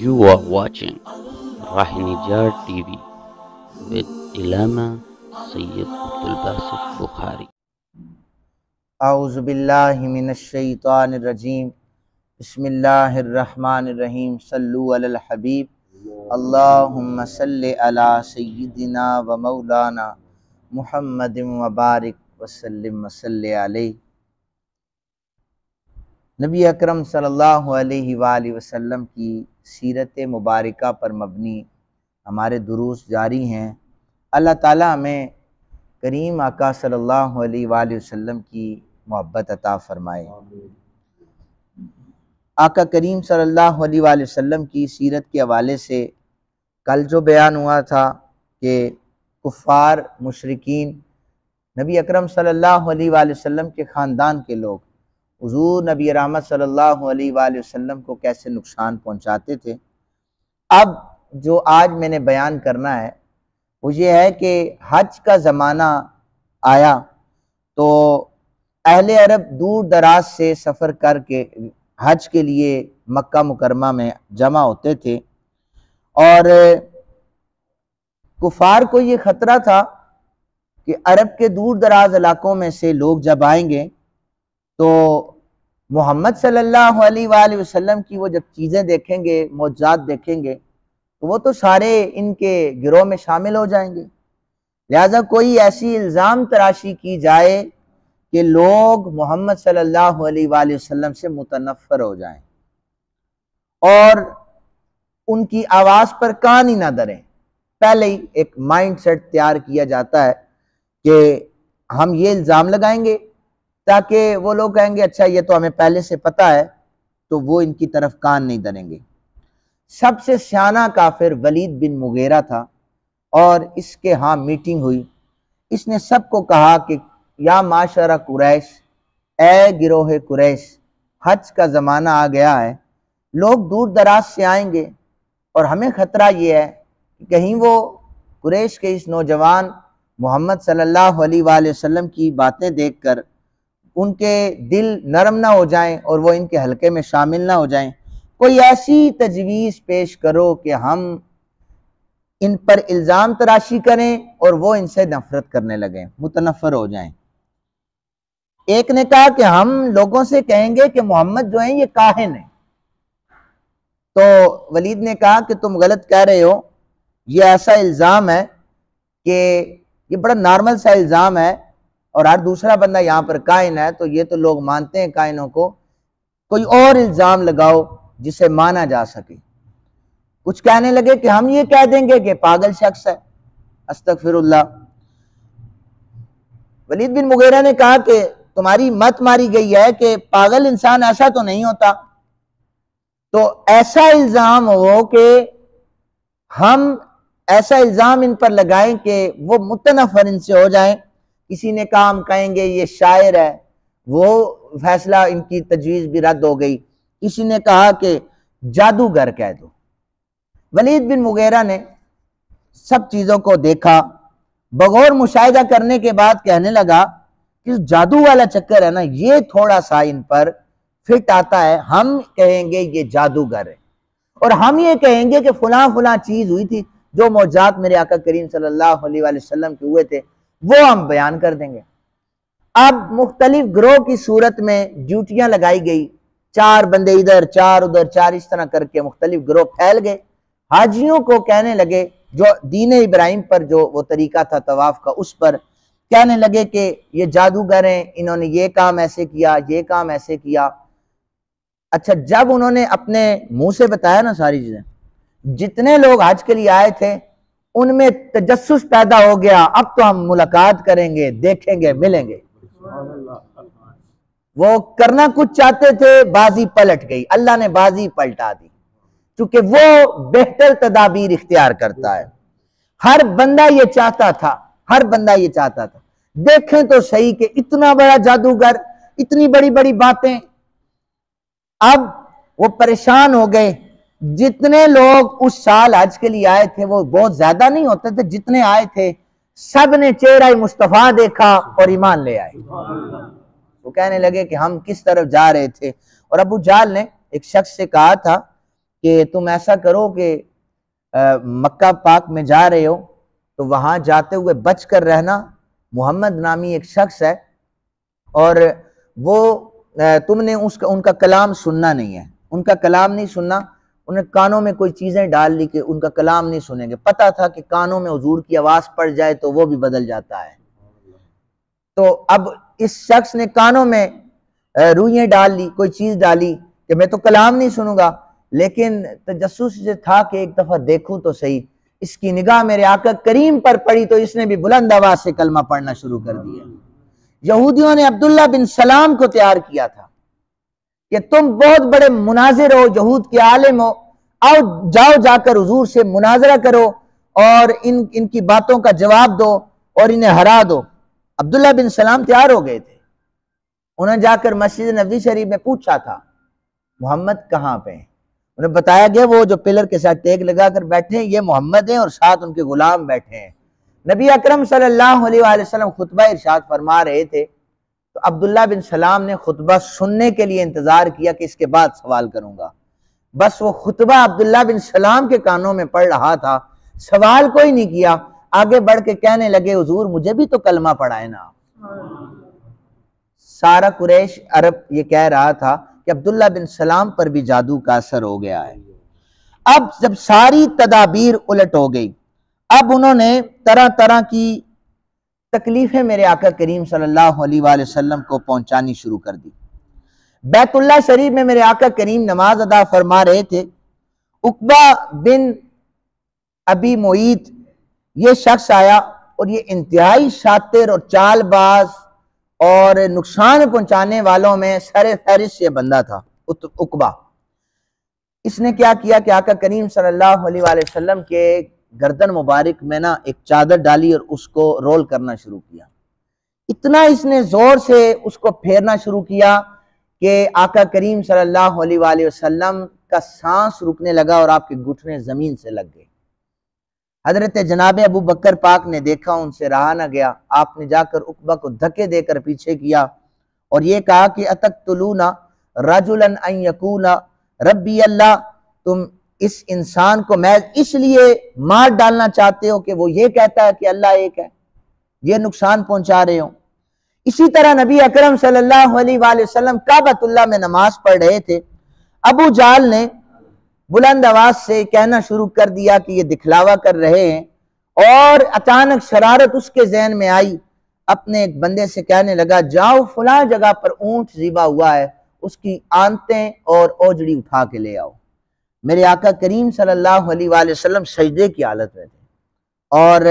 You are watching Rahinijar TV with Ilama Sayyid Abdul Basit Bukhari. اعوذ باللہ من الشیطان الرجیم بسم اللہ الرحمن الرحیم صلو علی الحبیب اللہم صلی علی سیدنا و مولانا محمد وبارک وسلم وصلی علیہ۔ نبی اکرم صلی اللہ علیہ وآلہ وسلم کی سیرت مبارکہ پر مبنی ہمارے دروس جاری ہیں۔ اللہ تعالیٰ ہمیں کریم آقا صلی اللہ علیہ وآلہ وسلم کی محبت عطا فرمائے۔ آقا کریم صلی اللہ علیہ وآلہ وسلم کی سیرت کے حوالے سے کل جو بیان ہوا تھا کہ کفار مشرکین نبی اکرم صلی اللہ علیہ وآلہ وسلم کے خاندان کے لوگ حضور نبی رحمت صلی اللہ علیہ وآلہ وسلم کو کیسے نقصان پہنچاتے تھے۔ اب جو آج میں نے بیان کرنا ہے وہ یہ ہے کہ حج کا زمانہ آیا تو اہل عرب دور دراز سے سفر کر کے حج کے لیے مکہ مکرمہ میں جمع ہوتے تھے، اور کفار کو یہ خطرہ تھا کہ عرب کے دور دراز علاقوں میں سے لوگ جب آئیں گے تو محمد صلی اللہ علیہ وآلہ وسلم کی وہ جب چیزیں دیکھیں گے، معجزات دیکھیں گے، تو وہ تو سارے ان کے گروہ میں شامل ہو جائیں گے۔ لہذا کوئی ایسی الزام تراشی کی جائے کہ لوگ محمد صلی اللہ علیہ وآلہ وسلم سے متنفر ہو جائیں اور ان کی آواز پر کان ہی نہ دھریں۔ پہلے ہی ایک مائنڈ سیٹ تیار کیا جاتا ہے کہ ہم یہ الزام لگائیں گے تاکہ وہ لوگ کہیں گے اچھا یہ تو ہمیں پہلے سے پتہ ہے، تو وہ ان کی طرف کان نہیں دھریں گے۔ سب سے سیانہ کافر ولید بن مغیرہ تھا، اور اس کے ہاں میٹنگ ہوئی۔ اس نے سب کو کہا کہ یا معاشرہ قریش، اے گروہ قریش، حج کا زمانہ آ گیا ہے، لوگ دور دراز سے آئیں گے، اور ہمیں خطرہ یہ ہے کہ کہیں وہ قریش کے اس نوجوان محمد صلی اللہ علیہ وآلہ وسلم کی باتیں دیکھ کر ان کے دل نرم نہ ہو جائیں اور وہ ان کے حلقے میں شامل نہ ہو جائیں۔ کوئی ایسی تجویز پیش کرو کہ ہم ان پر الزام تراشی کریں اور وہ ان سے نفرت کرنے لگیں، متنفر ہو جائیں۔ ایک نے کہا کہ ہم لوگوں سے کہیں گے کہ محمد جو ہیں یہ کاہن ہیں۔ تو ولید نے کہا کہ تم غلط کہہ رہے ہو، یہ ایسا الزام ہے کہ یہ بڑا نارمل سا الزام ہے، اور ہر دوسرا بندہ یہاں پر کائن ہے تو یہ تو لوگ مانتے ہیں کائنوں کو، کوئی اور الزام لگاؤ جسے مانا جا سکے۔ کچھ کہنے لگے کہ ہم یہ کہہ دیں گے کہ پاگل شخص ہے، استغفر اللہ۔ ولید بن مغیرہ نے کہا کہ تمہاری مت ماری گئی ہے کہ پاگل انسان ایسا تو نہیں ہوتا، تو ایسا الزام ہو کہ ہم ایسا الزام ان پر لگائیں کہ وہ متنفر ان سے ہو جائیں۔ کسی نے کہا ہم کہیں گے یہ شاعر ہے، وہ فیصلہ ان کی تجویز بھی رد ہو گئی۔ کسی نے کہا کہ جادوگر کہہ دو۔ ولید بن مغیرہ نے سب چیزوں کو دیکھا، بغور مشاہدہ کرنے کے بعد کہنے لگا کہ جادو والا چکر ہے نا، یہ تھوڑا سا ان پر فٹ آتا ہے، ہم کہیں گے یہ جادوگر ہے، اور ہم یہ کہیں گے کہ فلاں فلاں چیز ہوئی تھی، جو معجزات میرے آقا کریم صلی اللہ علیہ وآلہ وسلم کے ہوئے تھے وہ ہم بیان کر دیں گے۔ اب مختلف گروہ کی صورت میں ڈیوٹیاں لگائی گئی، 4 بندے ادھر، 4 ادھر، 4 اس طرح کر کے مختلف گروہ پھیل گئے۔ حاجیوں کو کہنے لگے، جو دین ابراہیم پر جو وہ طریقہ تھا طواف کا اس پر کہنے لگے کہ یہ جادوگر ہیں، انہوں نے یہ کام ایسے کیا، یہ کام ایسے کیا۔ اچھا جب انہوں نے اپنے منہ سے بتایا نا ساری چیزیں، جتنے لوگ حج کے لیے آئے تھے ان میں تجسس پیدا ہو گیا، اب تو ہم ملاقات کریں گے، دیکھیں گے، ملیں گے۔ وہ کرنا کچھ چاہتے تھے، بازی پلٹ گئی، اللہ نے بازی پلٹا دی، چونکہ وہ بہتر تدابیر اختیار کرتا ہے۔ ہر بندہ یہ چاہتا تھا، ہر بندہ یہ چاہتا تھا دیکھیں تو صحیح کہ اتنا بڑا جادوگر، اتنی بڑی بڑی باتیں۔ اب وہ پریشان ہو گئے۔ جتنے لوگ اس سال حج کے لیے آئے تھے وہ بہت زیادہ نہیں ہوتے تھے، جتنے آئے تھے سب نے چہرہ مصطفیٰ دیکھا اور ایمان لے آئے۔ وہ کہنے لگے کہ ہم کس طرف جا رہے تھے، اور ابو جہل نے ایک شخص سے کہا تھا کہ تم ایسا کرو کہ مکہ پاک میں جا رہے ہو تو وہاں جاتے ہوئے بچ کر رہنا، محمد نامی ایک شخص ہے اور وہ تم نے ان کا کلام سننا نہیں ہے، ان کا کلام نہیں سننا، انہیں کانوں میں کوئی چیزیں ڈال لی کہ ان کا کلام نہیں سنیں گے، پتہ تھا کہ کانوں میں حضور کی آواز پڑ جائے تو وہ بھی بدل جاتا ہے۔ تو اب اس شخص نے کانوں میں روئیں ڈال لی، کوئی چیز ڈالی کہ میں تو کلام نہیں سنوں گا، لیکن تجسس سے تھا کہ ایک دفعہ دیکھوں تو صحیح۔ اس کی نگاہ میرے آقا کریم پر پڑی تو اس نے بھی بلند آواز سے کلمہ پڑھنا شروع کر دیا۔ یہودیوں نے عبداللہ بن سلام کو تیار کیا تھا کہ تم بہت بڑے مناظر ہو، یہود کے عالم ہو، آؤ جاؤ جا کر حضور سے مناظرہ کرو اور ان کی باتوں کا جواب دو اور انہیں ہرا دو۔ عبداللہ بن سلام تیار ہو گئے تھے، انہیں جا کر مسجد نبوی شریف میں پوچھا تھا محمد کہاں پہ ہیں، انہیں بتایا گیا وہ جو پلر کے ساتھ ٹیک لگا کر بیٹھے ہیں یہ محمد ہیں اور ساتھ ان کے غلام بیٹھے ہیں۔ نبی اکرم صلی اللہ علیہ وآلہ وسلم خطبہ ارشاد فرما رہے تھے تو عبداللہ بن سلام نے خطبہ سننے کے لیے انتظار کیا کہ اس کے بعد سوال کروں گا، بس وہ خطبہ عبداللہ بن سلام کے کانوں میں پڑ رہا تھا، سوال کوئی نہیں کیا، آگے بڑھ کے کہنے لگے حضور مجھے بھی تو کلمہ پڑھائے نا۔ سارا قریش عرب یہ کہہ رہا تھا کہ عبداللہ بن سلام پر بھی جادو کا اثر ہو گیا ہے۔ اب جب ساری تدابیر الٹ ہو گئی، اب انہوں نے طرح طرح کی تکلیفیں میرے آقا کریم صلی اللہ علیہ وآلہ وسلم کو پہنچانی شروع کر دی۔ بیت اللہ شریف میں میرے آقا کریم نماز ادا فرما رہے تھے، عقبہ بن ابی معیط یہ شخص آیا اور یہ انتہائی شاطر اور چال باز اور نقصان پہنچانے والوں میں سر فہرست یہ بندہ تھا عقبہ۔ اس نے کیا کیا کہ آقا کریم صلی اللہ علیہ وآلہ وسلم کے گردن مبارک میں نا ایک چادر ڈالی اور اس کو رول کرنا شروع کیا، اتنا اس نے زور سے اس کو پھیرنا شروع کیا کہ آقا کریم صلی اللہ علیہ وآلہ وسلم کا سانس رکنے لگا اور آپ کے گھٹنے زمین سے لگ گئے۔ حضرت جناب ابو بکر پاک نے دیکھا، ان سے رہا نہ گیا، آپ نے جا کر عقبہ کو دھکے دے کر پیچھے کیا اور یہ کہا کہ اتقتلون رجلا ان یقول ربی اللہ، تم اس انسان کو میں اس لیے مار ڈالنا چاہتے ہو کہ وہ یہ کہتا ہے کہ اللہ ایک ہے، یہ نقصان پہنچا رہے ہو۔ اسی طرح نبی اکرم صلی اللہ علیہ وآلہ وسلم کعبۃ اللہ میں نماز پڑھ رہے تھے، ابو جہل نے بلند آواز سے کہنا شروع کر دیا کہ یہ دکھلاوا کر رہے ہیں، اور اچانک شرارت اس کے ذہن میں آئی، اپنے ایک بندے سے کہنے لگا جاؤ فلاں جگہ پر اونٹ ذبح ہوا ہے، اس کی آنتیں اور اوجڑی اٹھا کے لے آؤ۔ میرے آقا کریم صلی اللہ علیہ وآلہ وسلم سجدے کی حالت میں تھے اور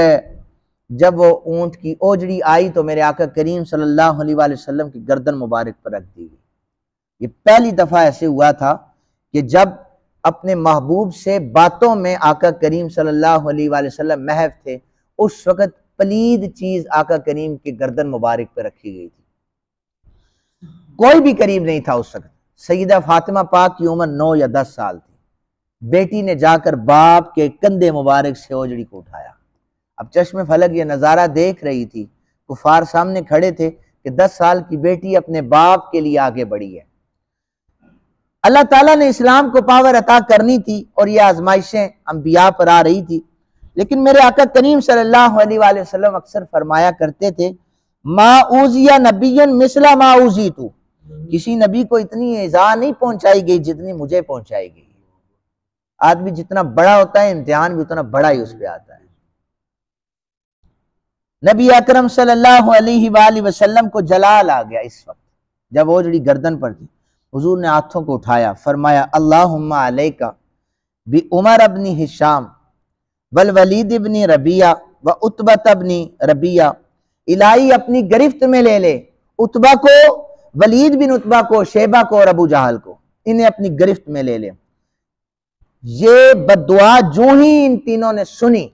جب وہ اونٹ کی اوجڑی آئی تو میرے آقا کریم صلی اللہ علیہ وآلہ وسلم کی گردن مبارک پر رکھ دی گئی۔ یہ پہلی دفعہ ایسے ہوا تھا کہ جب اپنے محبوب سے باتوں میں آقا کریم صلی اللہ علیہ وآلہ وسلم محو تھے، اس وقت پلید چیز آقا کریم کی گردن مبارک پر رکھی گئی تھی، کوئی بھی قریب نہیں تھا اس وقت۔ سیدہ فاطمہ پاک کی عمر 9 یا 10 سال تھی، بیٹی نے جا کر باپ کے کندھے مبارک سے اوجڑی کو اٹھایا۔ اب چشم فلک یہ نظارہ دیکھ رہی تھی، کفار سامنے کھڑے تھے کہ 10 سال کی بیٹی اپنے باپ کے لیے آگے بڑھی ہے۔ اللہ تعالیٰ نے اسلام کو پاور عطا کرنی تھی اور یہ آزمائشیں انبیاء پر آ رہی تھی، لیکن میرے آقا کریم صلی اللہ علیہ وآلہ وسلم اکثر فرمایا کرتے تھے ما اوذی نبی مثل ما اوذیت، کسی نبی کو اتنی ایذا نہیں پہنچائی گئی جتنی مجھے پہنچائی گئی۔ آدمی جتنا بڑا ہوتا ہے امتحان بھی اتنا بڑا ہی اس پہ آتا ہے۔ نبی اکرم صلی اللہ علیہ وآلہ وسلم کو جلال آ گیا اس وقت جب اوجڑی گردن پر تھی، حضور نے ہاتھوں کو اٹھایا، فرمایا اللہم علیکا بی عمر ابن ہشام والولید ابن ربیہ و عتبہ ابن ربیہ، الہی اپنی گرفت میں لے لے عتبہ کو، ولید بن عتبہ کو، شیبہ کو اور ابو جہل کو، انہیں اپنی گرفت میں لے لے۔ یہ بددعا جو ہی ان تینوں نے سنی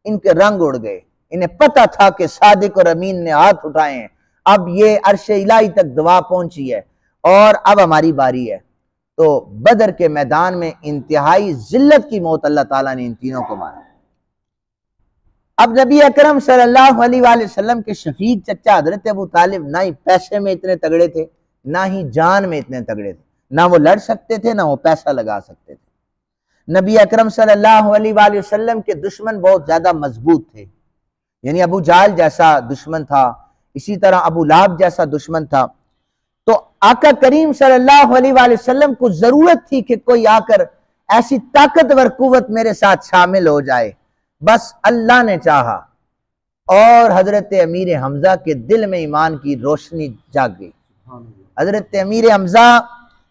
ان کے رنگ اڑ گئے، انہیں پتہ تھا کہ صادق اور امین نے ہاتھ اٹھائے ہیں، اب یہ عرش الہی تک دعا پہنچی ہے اور اب ہماری باری ہے۔ تو بدر کے میدان میں انتہائی ذلت کی موت اللہ تعالیٰ نے ان تینوں کو مارا۔ اب نبی اکرم صلی اللہ علیہ وآلہ وسلم کے شفیق چچا حضرت ابو طالب نہ ہی پیسے میں اتنے تگڑے تھے، نہ ہی جان میں اتنے تگڑے تھے، نہ وہ لڑ سکتے تھے، نہ وہ پیسہ لگا سکتے تھے۔ نبی اکرم صلی اللہ علیہ وآلہ وسلم کے دشمن بہت زیادہ مضبوط تھے، یعنی ابو جہل جیسا دشمن تھا، اسی طرح ابو لہب جیسا دشمن تھا۔ تو آقا کریم صلی اللہ علیہ وآلہ وسلم کو ضرورت تھی کہ کوئی آ کر ایسی طاقتور قوت میرے ساتھ شامل ہو جائے، بس اللہ نے چاہا اور حضرت امیر حمزہ کے دل میں ایمان کی روشنی جاگ گئی۔ حضرت امیر حمزہ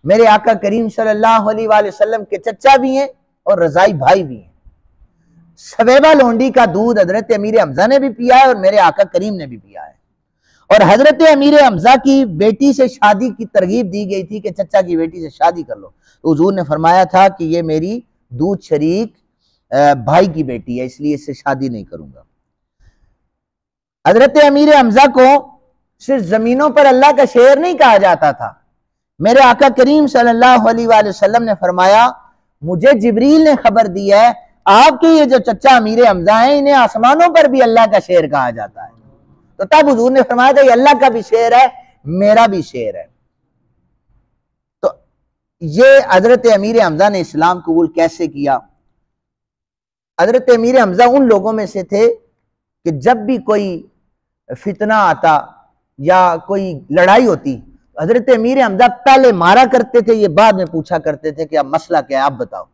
میرے آقا کریم صلی اللہ علیہ وآلہ وسلم کے چچا بھی ہیں اور رضائی بھائی بھی ہیں۔ سویبہ لونڈی کا دودھ حضرت امیر حمزہ نے بھی پیا ہے اور میرے آقا کریم نے بھی پیا ہے، اور حضرت امیر حمزہ کی بیٹی سے شادی کی ترغیب دی گئی تھی کہ چچا کی بیٹی سے شادی کر لو، تو حضور نے فرمایا تھا کہ یہ میری دودھ شریک بھائی کی بیٹی ہے، اس لیے اس سے شادی نہیں کروں گا۔ حضرت امیر حمزہ کو صرف زمینوں پر اللہ کا شعر نہیں کہا جاتا تھا، میرے آقا کریم صلی اللہ علیہ وآلہ وسلم نے فرمایا مجھے جبریل نے خبر دی ہے آپ کے یہ جو چچا امیر حمزہ ہیں انہیں آسمانوں پر بھی اللہ کا شعر کہا جاتا ہے۔ تو تب حضور نے فرمایا کہ یہ اللہ کا بھی شعر ہے، میرا بھی شعر ہے۔ تو یہ حضرت امیر حمزہ نے اسلام قبول کیسے کیا؟ حضرت امیر حمزہ ان لوگوں میں سے تھے کہ جب بھی کوئی فتنہ آتا یا کوئی لڑائی ہوتی، حضرت امیر حمزہ پہلے مارا کرتے تھے، یہ بعد میں پوچھا کرتے تھے کہ اب مسئلہ کیا ہے آپ بتاؤ۔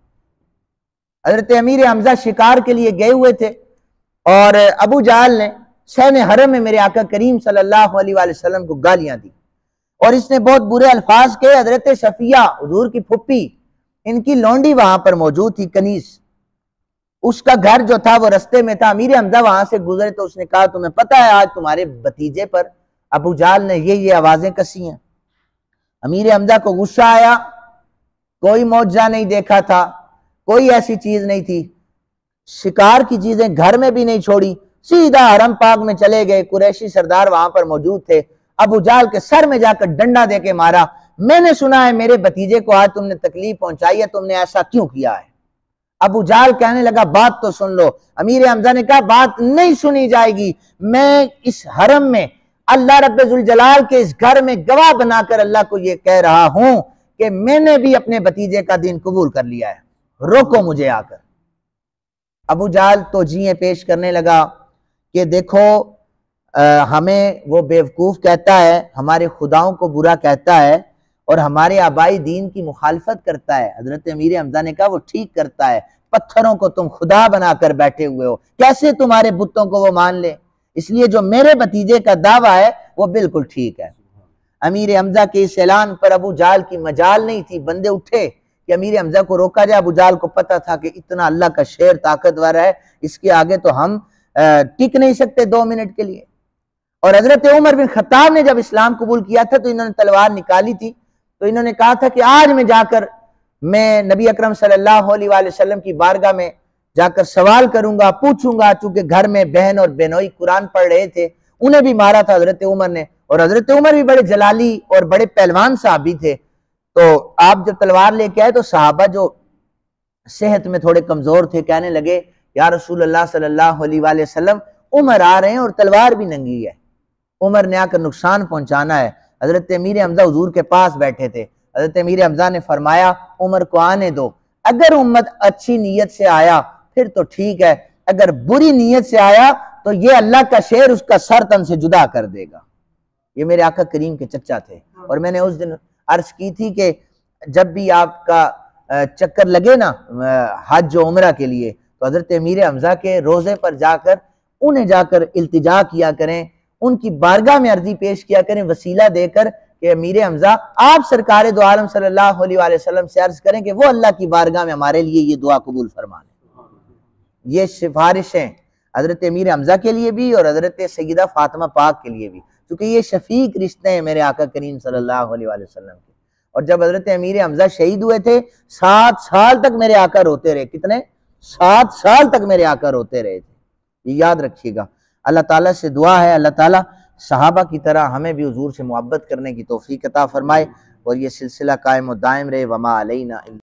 حضرت امیر حمزہ شکار کے لیے گئے ہوئے تھے اور ابو جہل نے شہن حرم میں میرے آقا کریم صلی اللہ علیہ وآلہ وسلم کو گالیاں دی اور اس نے بہت برے الفاظ کے حضرت صفیہ حضور کی پھپھی ان کی لونڈی وہاں پر موجود تھی، کنیز، اس کا گھر جو تھا وہ رستے میں تھا، امیر حمزہ وہاں سے گزرے تو اس نے کہا تمہیں پتہ ہے آج تمہارے بھتیجے پر ابو جہل نے یہ آوازیں کسی ہیں۔ امیر حمزہ کو غصہ آیا، کوئی معجزہ نہیں دیکھا تھا، کوئی ایسی چیز نہیں تھی، شکار کی چیزیں گھر میں بھی نہیں چھوڑی، سیدھا حرم پاک میں چلے گئے، قریشی سردار وہاں پر موجود تھے، ابو جہل کے سر میں جا کر ڈنڈا دے کے مارا، میں نے سنا ہے میرے بھتیجے کو آج تم نے تکلیف پہنچائی ہے، تم نے ایسا کیوں کیا ہے؟ ابو جہل کہنے لگا بات تو سن لو۔ امیر حمزہ نے کہا بات نہیں سنی جائے گی، میں اس حرم میں اللہ رب ذوالجلال کے اس گھر میں گواہ بنا کر اللہ کو یہ کہہ رہا ہوں کہ میں نے بھی اپنے بھتیجے کا دین قبول کر لیا ہے، روکو مجھے آ کر۔ ابو جہل توجیہیں پیش کرنے لگا کہ دیکھو ہمیں وہ بیوقوف کہتا ہے، ہمارے خداؤں کو برا کہتا ہے اور ہمارے آبائی دین کی مخالفت کرتا ہے۔ حضرت امیر حمزہ نے کہا وہ ٹھیک کرتا ہے، پتھروں کو تم خدا بنا کر بیٹھے ہوئے ہو، کیسے تمہارے بتوں کو وہ مان لے؟ اس لیے جو میرے بھتیجے کا دعویٰ ہے وہ بالکل ٹھیک ہے۔ امیر حمزہ کے اس اعلان پر ابو جہل کی مجال نہیں تھی، بندے اٹھے کہ امیر حمزہ کو روکا جائے۔ ابو جہل کو پتہ تھا کہ اتنا اللہ کا شعر طاقتور ہے، اس کے آگے تو ہم ٹک نہیں سکتے 2 منٹ کے لیے۔ اور حضرت عمر بن خطاب نے جب اسلام قبول کیا تھا تو انہوں نے تلوار نکالی تھی، تو انہوں نے کہا تھا کہ آج میں جا کر میں نبی اکرم صلی اللہ علیہ وآلہ وسلم کی بارگاہ میں جا کر سوال کروں گا، پوچھوں گا، چونکہ گھر میں بہن اور بہنوئی قرآن پڑھ رہے تھے، انہیں بھی مارا تھا حضرت عمر نے، اور حضرت عمر بھی بڑے جلالی اور بڑے پہلوان صحابی تھے۔ تو آپ جب تلوار لے کے آئے تو صحابہ جو صحت میں تھوڑے کمزور تھے کہنے لگے یا رسول اللہ صلی اللہ علیہ وآلہ وسلم عمر آ رہے ہیں اور تلوار بھی ننگی ہے، عمر نے آ کر نقصان پہنچانا ہے۔ حضرت امیر حمزہ حضور کے پاس بیٹھے تھے، حضرت امیر حمزہ نے فرمایا عمر کو آنے دو، اگر امت اچھی نیت سے آیا پھر تو ٹھیک ہے، اگر بری نیت سے آیا تو یہ اللہ کا شعر اس کا سر تن سے جدا کر دے گا۔ یہ میرے آقا کریم کے چچا تھے، اور میں نے اس دن عرض کی تھی کہ جب بھی آپ کا چکر لگے نا حج و عمرہ کے لیے تو حضرت امیر حمزہ کے روزے پر جا کر انہیں جا کر التجا کیا کریں، ان کی بارگاہ میں عرضی پیش کیا کریں وسیلہ دے کر کہ امیر حمزہ آپ سرکار دو عالم صلی اللہ علیہ وآلہ وسلم سے عرض کریں کہ وہ اللہ کی بارگاہ میں ہمارے لیے یہ دعا قبول فرما لیں۔ یہ سفارشیں حضرت امیر حمزہ کے لیے بھی اور حضرت سیدہ فاطمہ پاک کے لیے بھی، کیونکہ یہ شفیق رشتے ہیں میرے آقا کریم صلی اللہ علیہ وآلہ وسلم کے۔ اور جب حضرت امیر حمزہ شہید ہوئے تھے 7 سال تک میرے آقا روتے رہے، کتنے؟ 7 سال تک میرے آقا روتے رہے تھے، یہ یاد رکھیے گا۔ اللہ تعالیٰ سے دعا ہے اللہ تعالیٰ صحابہ کی طرح ہمیں بھی حضور سے محبت کرنے کی توفیق عطا فرمائے اور یہ سلسلہ قائم و دائم رہے۔ وما علینا